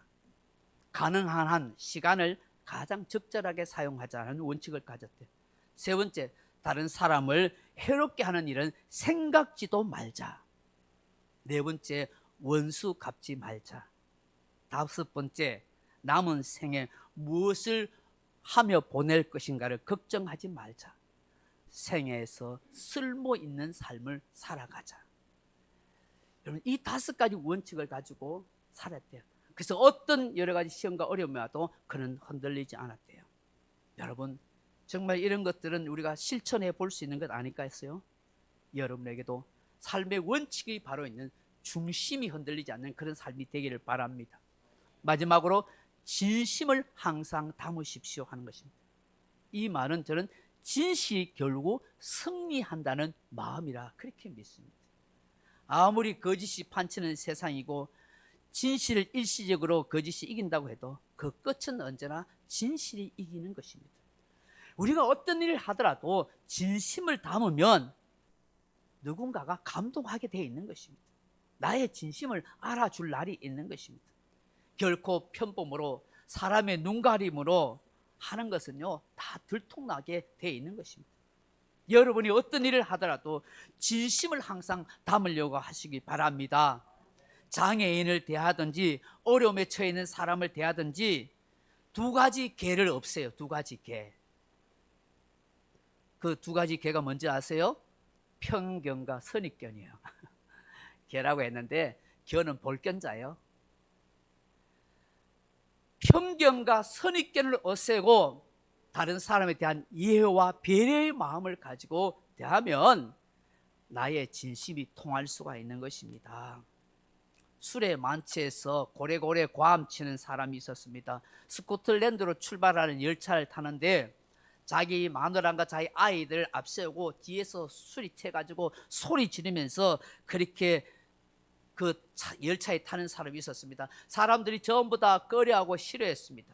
가능한 한 시간을 가장 적절하게 사용하자는 원칙을 가졌대. 세 번째, 다른 사람을 해롭게 하는 일은 생각지도 말자. 네 번째, 원수 갚지 말자. 다섯 번째, 남은 생에 무엇을 하며 보낼 것인가를 걱정하지 말자. 생애에서 쓸모 있는 삶을 살아가자. 여러분, 이 5가지 원칙을 가지고 살았대요. 그래서 어떤 여러 가지 시험과 어려움이 와도 그는 흔들리지 않았대요. 여러분, 정말 이런 것들은 우리가 실천해 볼 수 있는 것 아닐까 했어요. 여러분에게도 삶의 원칙이 바로 있는 중심이 흔들리지 않는 그런 삶이 되기를 바랍니다. 마지막으로 진심을 항상 담으십시오 하는 것입니다. 이 말은 저는 진실이 결국 승리한다는 마음이라 그렇게 믿습니다. 아무리 거짓이 판치는 세상이고 진실을 일시적으로 거짓이 이긴다고 해도 그 끝은 언제나 진실이 이기는 것입니다. 우리가 어떤 일을 하더라도 진심을 담으면 누군가가 감동하게 되어 있는 것입니다. 나의 진심을 알아줄 날이 있는 것입니다. 결코 편법으로 사람의 눈가림으로 하는 것은요, 다 들통나게 되어 있는 것입니다. 여러분이 어떤 일을 하더라도 진심을 항상 담으려고 하시기 바랍니다. 장애인을 대하든지 어려움에 처해 있는 사람을 대하든지 2가지 개를 없애요. 2가지 개. 그 2가지 개가 뭔지 아세요? 편견과 선입견이에요. 개라고 했는데 견은 볼견자예요. 편견과 선입견을 없애고 다른 사람에 대한 이해와 배려의 마음을 가지고 대하면 나의 진심이 통할 수가 있는 것입니다. 술에 만취해서 고래고래 과음치는 사람이 있었습니다. 스코틀랜드로 출발하는 열차를 타는데 자기 마누라가 자기 아이들 앞세우고 뒤에서 술이 채가지고 소리 지르면서 그렇게 그 열차에 타는 사람이 있었습니다. 사람들이 전부 다 꺼려하고 싫어했습니다.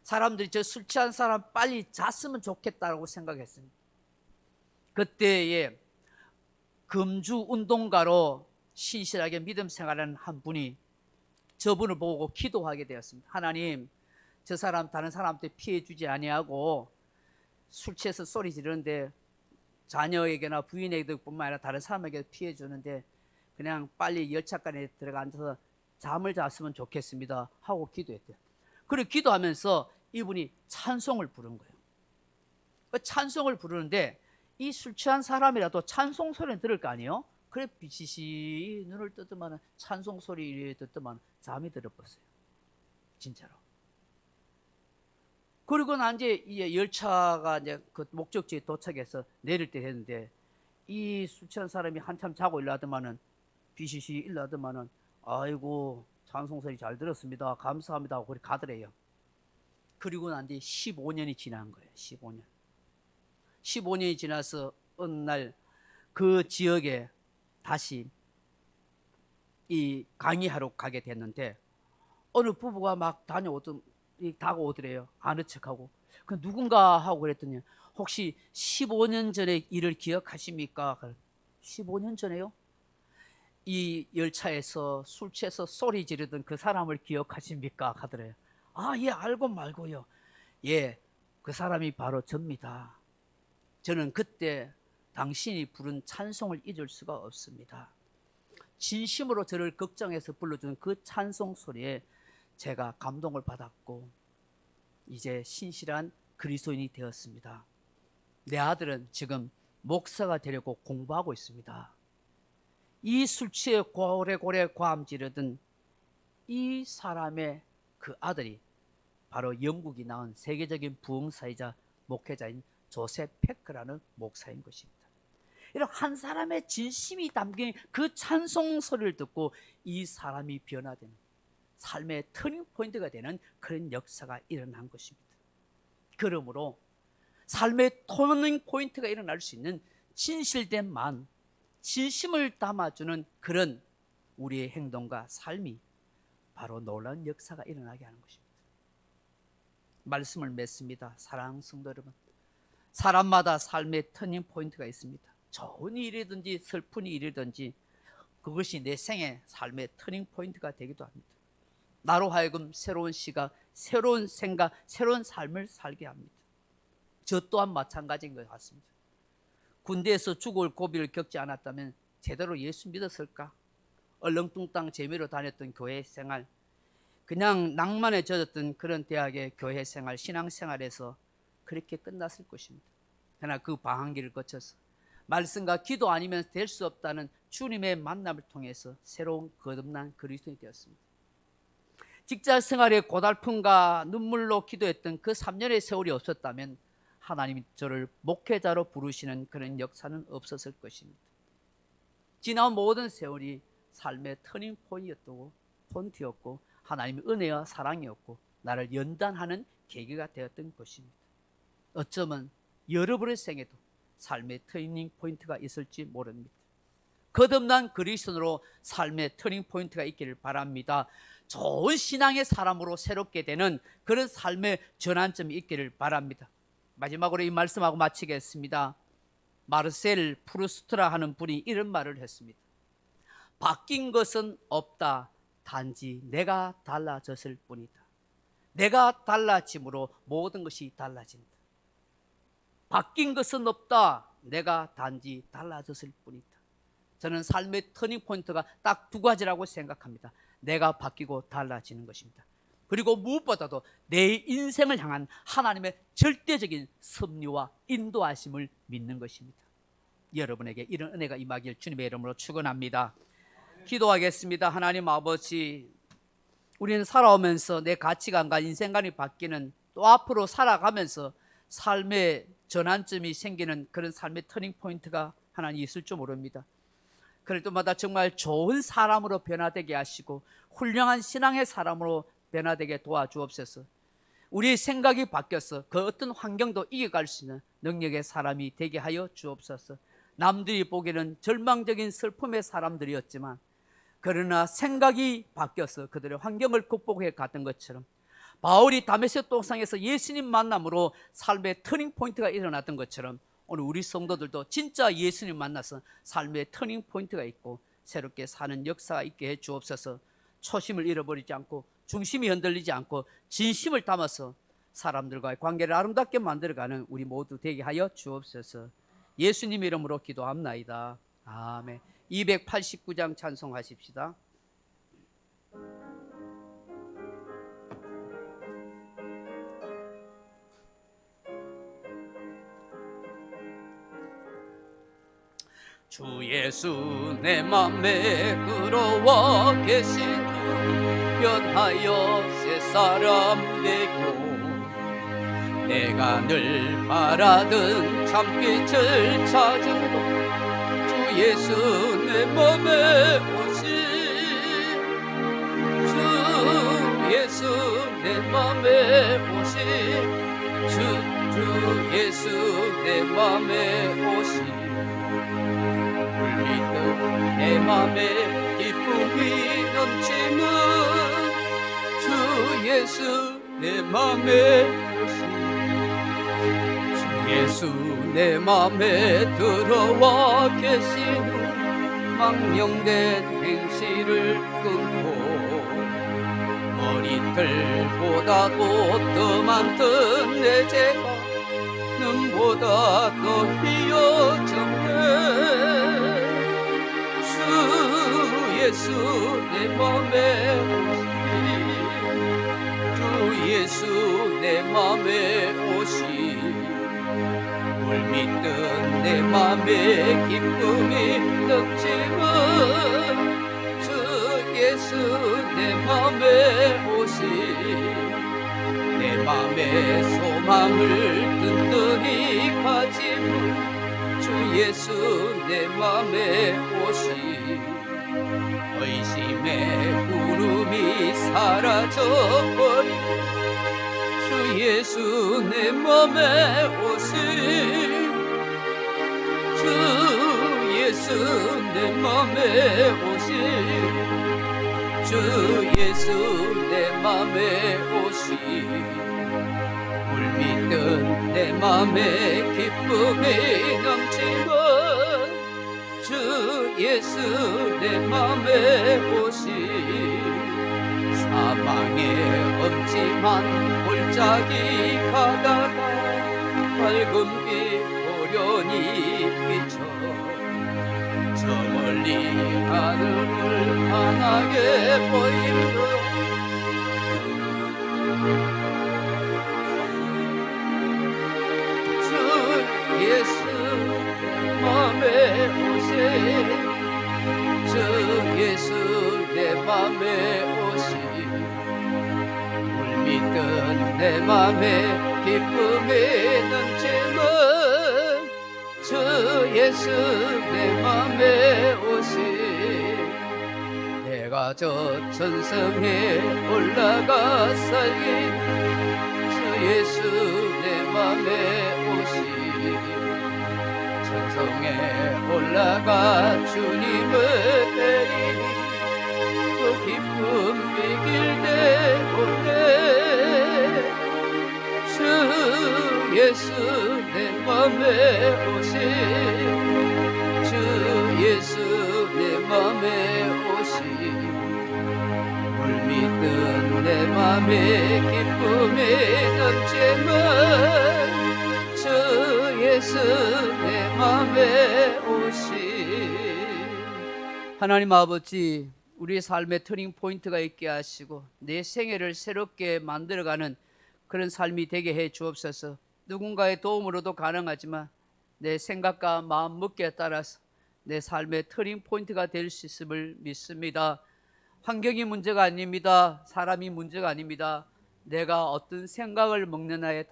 사람들이 저 술 취한 사람 빨리 잤으면 좋겠다고 생각했습니다. 그때에 금주 운동가로 신실하게 믿음 생활하는 한 분이 저분을 보고 기도하게 되었습니다. 하나님, 저 사람 다른 사람한테 피해 주지 아니하고 술 취해서 소리 지르는데 자녀에게나 부인에게도 뿐만 아니라 다른 사람에게 피해 주는데 그냥 빨리 열차간에 들어가 앉아서 잠을 잤으면 좋겠습니다 하고 기도했대요. 그리고 기도하면서 이분이 찬송을 부른 거예요. 그 찬송을 부르는데 이 술 취한 사람이라도 찬송 소리는 들을 거 아니에요? 그래 비시시 눈을 뜨더만 찬송 소리를 듣더만 잠이 들어버렸어요. 진짜로. 그리고 난 이제 열차가 이제 그 목적지에 도착해서 내릴 때 됐는데 이 술 취한 사람이 한참 자고 일어나더만은 비시시 일어나더만은 아이고 찬송 소리 잘 들었습니다. 감사합니다 하고 그렇게 가더래요. 그리고 난 뒤에 15년이 지난 거예요. 15년이 지나서 어느 날 그 지역에 다시 이 강의하러 가게 됐는데 어느 부부가 막 다가오더래요. 아는 척하고. 그 누군가 하고 그랬더니 혹시 15년 전의 일을 기억하십니까? 15년 전에요? 이 열차에서 술 취해서 소리 지르던 그 사람을 기억하십니까? 하더래요. 아, 예, 알고 말고요. 예, 그 사람이 바로 접니다. 저는 그때 당신이 부른 찬송을 잊을 수가 없습니다. 진심으로 저를 걱정해서 불러주는 그 찬송 소리에 제가 감동을 받았고 이제 신실한 그리스도인이 되었습니다. 내 아들은 지금 목사가 되려고 공부하고 있습니다. 이 술 취해 고래고래 과음 지르던 이 사람의 그 아들이 바로 영국이 낳은 세계적인 부흥사이자 목회자인 조셉 페크라는 목사인 것입니다. 이런 한 사람의 진심이 담긴 그 찬송 소리를 듣고 이 사람이 변화되는 삶의 터닝 포인트가 되는 그런 역사가 일어난 것입니다. 그러므로 삶의 터닝 포인트가 일어날 수 있는 진실된 마음, 진심을 담아주는 그런 우리의 행동과 삶이 바로 놀라운 역사가 일어나게 하는 것입니다. 말씀을 맺습니다. 사랑하는 성도 여러분, 사람마다 삶의 터닝 포인트가 있습니다. 좋은 일이든지 슬픈 일이든지 그것이 내 생의 삶의 터닝 포인트가 되기도 합니다. 나로 하여금 새로운 시각, 새로운 생각, 새로운 삶을 살게 합니다. 저 또한 마찬가지인 것 같습니다. 군대에서 죽을 고비를 겪지 않았다면 제대로 예수 믿었을까? 얼렁뚱땅 재미로 다녔던 교회 생활, 그냥 낭만에 젖었던 그런 대학의 교회 생활, 신앙 생활에서 그렇게 끝났을 것입니다. 그러나 그 방황기를 거쳐서 말씀과 기도 아니면 될 수 없다는 주님의 만남을 통해서 새로운 거듭난 그리스도인이 되었습니다. 직장 생활의 고달픔과 눈물로 기도했던 그 3년의 세월이 없었다면 하나님이 저를 목회자로 부르시는 그런 역사는 없었을 것입니다. 지난 모든 세월이 삶의 터닝 포인트였고 하나님의 은혜와 사랑이었고 나를 연단하는 계기가 되었던 것입니다. 어쩌면 여러분의 생에도 삶의 터닝 포인트가 있을지 모릅니다. 거듭난 그리스도인으로 삶의 터닝 포인트가 있기를 바랍니다. 좋은 신앙의 사람으로 새롭게 되는 그런 삶의 전환점이 있기를 바랍니다. 마지막으로 이 말씀하고 마치겠습니다. 마르셀 프루스트라 하는 분이 이런 말을 했습니다. 바뀐 것은 없다. 단지 내가 달라졌을 뿐이다. 내가 달라짐으로 모든 것이 달라진다. 바뀐 것은 없다. 내가 단지 달라졌을 뿐이다. 저는 삶의 터닝 포인트가 딱 두 가지라고 생각합니다. 내가 바뀌고 달라지는 것입니다. 그리고 무엇보다도 내 인생을 향한 하나님의 절대적인 섭리와 인도하심을 믿는 것입니다. 여러분에게 이런 은혜가 임하길 주님의 이름으로 축원합니다. 기도하겠습니다. 하나님 아버지, 우리는 살아오면서 내 가치관과 인생관이 바뀌는, 또 앞으로 살아가면서 삶의 전환점이 생기는 그런 삶의 터닝 포인트가 하나님 있을 줄 모릅니다. 그럴 때마다 정말 좋은 사람으로 변화되게 하시고 훌륭한 신앙의 사람으로 변화되게 도와주옵소서. 우리의 생각이 바뀌어서 그 어떤 환경도 이겨갈 수 있는 능력의 사람이 되게 하여 주옵소서. 남들이 보기에는 절망적인 슬픔의 사람들이었지만 그러나 생각이 바뀌어서 그들의 환경을 극복해 갔던 것처럼 바울이 다메섹 동상에서 예수님 만남으로 삶의 터닝 포인트가 일어났던 것처럼 오늘 우리 성도들도 진짜 예수님 만나서 삶의 터닝 포인트가 있고 새롭게 사는 역사가 있게 해 주옵소서. 초심을 잃어버리지 않고 중심이 흔들리지 않고 진심을 담아서 사람들과의 관계를 아름답게 만들어가는 우리 모두 되게 하여 주옵소서. 예수님 이름으로 기도합나이다. 아멘. 289장 찬송하십시다. 주 예수 내 맘에 들어와 계신 주 변하여 새 사람 되고 내가 늘 바라던 참빛을 찾은 주 예수 내 맘에 오신 주 예수 내 맘에 오신 주 예수 내 맘에 오신 물밑 내 맘에 기쁨이 넘치는 주 예수 내 맘에 주 예수 내 맘에 들어와 계시는 망령된 행실을 끊고 머리털보다도 더 많던 내 죄가 눈보다 더 휘어졌네 주 예수 내 맘에 오시 주 예수 내 맘에 오시 물밑던 내 맘에 기쁨이 넘치는 주 예수 내 맘에 오시 내 맘에 소망을 든든히 가지고 주 예수 내 맘에 오시 의심의 구름이 사라져버린 주 예수 내 맘에 오시 주 예수 내 맘에 오시 주 예수 내 맘에 오시 물밀듯 내 맘에 기쁨이 넘치면 주 예수 내 맘에 오시 사망의 엄침한 골짜기 가다가 밝은 빛 호련히 비춰 저 멀리 하늘을 환하게 보이는 주 예수 내 맘에 오시 주 예수 내 맘에 오시 물밀듯 내 맘에 기쁨이 넘치는 주 예수 내 맘에 오시 내가 저 천성에 올라가 살긴 주 예수 내 맘에 오시 천성에 올라가 주님을 뵈니 그 기쁨 이길 때 오네 주 예수 내 맘에 오시 주 예수 내 맘에 오시 물밀듯 내 맘에 기쁨이 넘치는 주 예수 내 맘에 오시 하나님 아버지 우리의 삶의 터닝 포인트가 있게 하시고 내 생애를 새롭게 만들어가는 그런 삶이 되게 해 주옵소서. 누군가의 도움으로도 가능하지만 내 생각과 마음 먹기에 따라서 내 삶의 터닝 포인트가 될 수 있음을 믿습니다. 환경이 문제가 아닙니다. 사람이 문제가 아닙니다. 내가 어떤 생각을 먹느냐에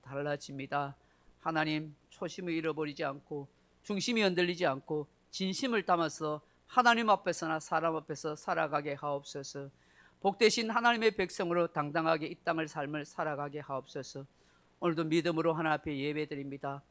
달라집니다. 하나님 초심을 잃어버리지 않고 중심이 흔들리지 않고 진심을 담아서 하나님 앞에서나 사람 앞에서 살아가게 하옵소서. 복되신 하나님의 백성으로 당당하게 이 땅을 삶을 살아가게 하옵소서. 오늘도 믿음으로 하나님 앞에 예배드립니다.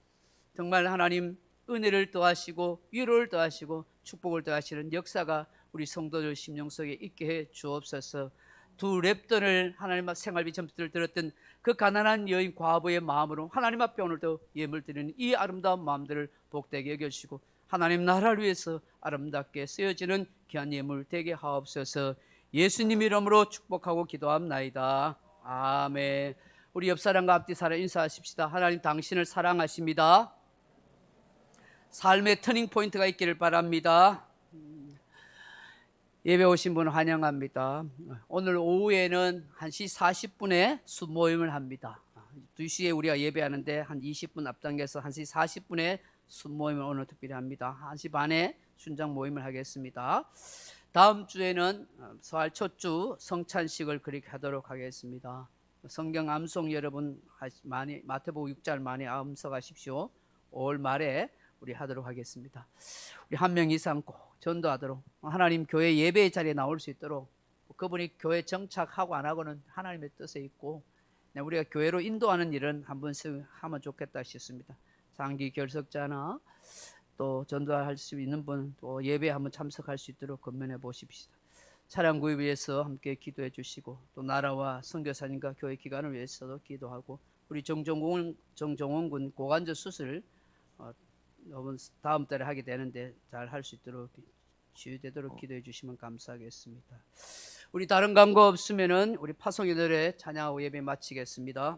정말 하나님 은혜를 더하시고 위로를 더하시고 축복을 더하시는 역사가 우리 성도들 심령 속에 있게 해 주옵소서. 두 랩던을 하나님 앞 생활비 점수를 들었던 그 가난한 여인 과부의 마음으로 하나님 앞에 오늘도 예물 드리는 이 아름다운 마음들을 복되게 여겨주시고 하나님 나라를 위해서 아름답게 쓰여지는 귀한 예물 되게 하옵소서. 예수님 이름으로 축복하고 기도합나이다. 아멘. 우리 옆 사람과 앞뒤 사람 인사하십시다. 하나님 당신을 사랑하십니다. 삶의 터닝 포인트가 있기를 바랍니다. 예배 오신 분 환영합니다. 오늘 오후에는 1시 40분에 순모임을 합니다. 2시에 우리가 예배하는데 한 20분 앞당겨서 1시 40분에 순모임을 오늘 특별히 합니다. 1시 반에 순장 모임을 하겠습니다. 다음 주에는 서할 첫 주 성찬식을 그렇게 하도록 하겠습니다. 성경 암송 여러분 많이 마태복음 6장 많이 암송하십시오. 5월 말에 우리 하도록 하겠습니다. 우리 한 명 이상 꼭 전도하도록 하나님 교회 예배의 자리에 나올 수 있도록 그분이 교회 정착하고 안 하고는 하나님의 뜻에 있고 우리가 교회로 인도하는 일은 한 번씩 하면 좋겠다 싶습니다. 장기 결석자나 또 전도할 수 있는 분 또 예배에 한번 참석할 수 있도록 권면해 보십시다. 차량 구입 위해서 함께 기도해 주시고 또 나라와 선교사님과 교회 기관을 위해서도 기도하고 우리 정종원 군 고관절 수술 다음 달에 하게 되는데 잘 할 수 있도록 치유되도록 기도해 주시면 감사하겠습니다. 우리 다른 광고 없으면은 우리 파송의 노래 찬양하고 예배 마치겠습니다.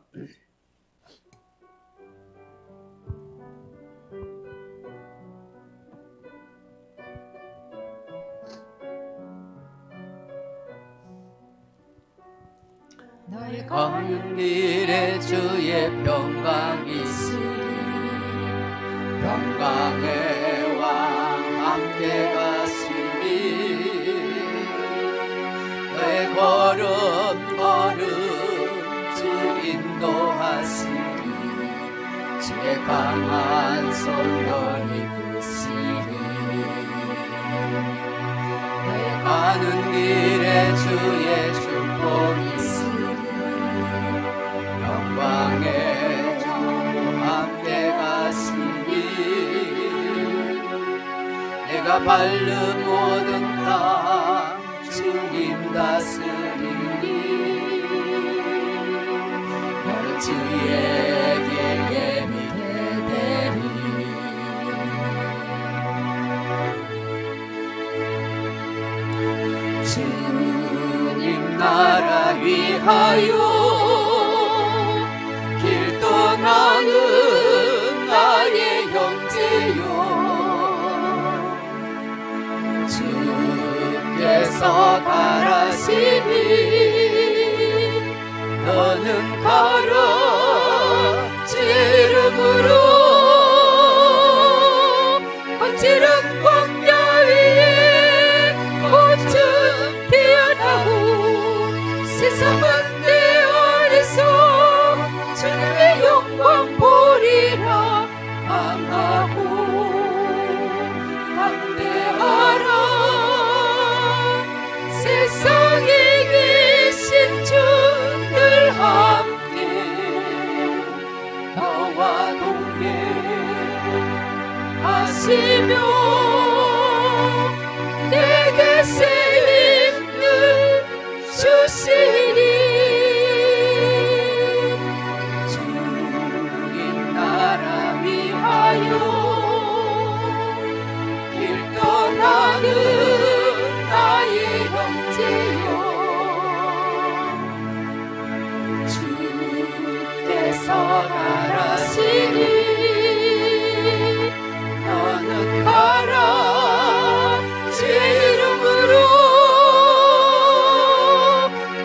날
가는 길에 주의 평강 있으리 평강의 왕 함께 가시니 내 걸음 걸음 주 인도하시니 주의 강한 손 너희 부시니
너의
가는 길에 주의 축복이 있으니 영광의 주 함께 가시니 내가 밟는 모든 땅 주님 다스리니 나는 주의 길 예비되리 주님 나라 위하여 길 떠나는 나의 형제여 주께서 가라시니 너는 가라 주의 이름으로 거칠은 광야 위에 꽃은 피어나고 세상은 내 아래서 주님의 영광 보리라 강하고 담대하라 세상에 계신 주늘 함께 너와 동행 하시며 내게 세임을 주시리 주님 나라 위하여 길 떠나는 나의 형제여 주께서 가라시니 너는 가라 주의 이름으로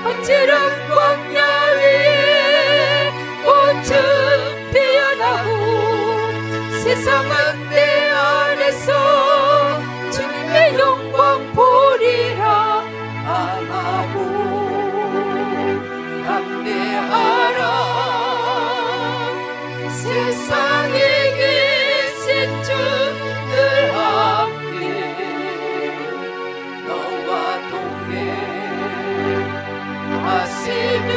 거칠은 광야 위에 꽃은 피어나고 세상은 내 안에서 주님의 영광 보리라 강하고 담대하라 세상에 계신 주늘 함께 너와 동행 하시며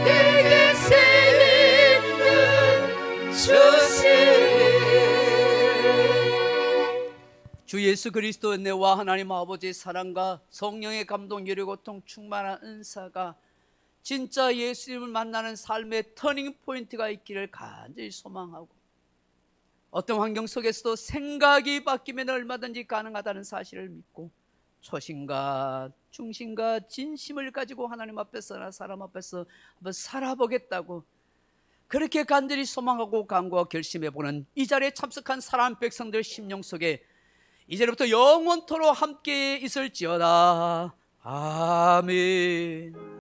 내게 새 힘을 주시리 주 예수 그리스도의 은혜와 하나님 아버지의 사랑과 성령의 감동 열의 고통 충만한 은사가 진짜 예수님을 만나는 삶의 터닝 포인트가 있기를 간절히 소망하고 어떤 환경 속에서도 생각이 바뀌면 얼마든지 가능하다는 사실을 믿고 초심과 중심과 진심을 가지고 하나님 앞에서나 사람 앞에서 한번 살아보겠다고 그렇게 간절히 소망하고 간구와 결심해보는 이 자리에 참석한 사랑하는 백성들 심령 속에 이제부터 영원토록 함께 있을지어다. 아멘.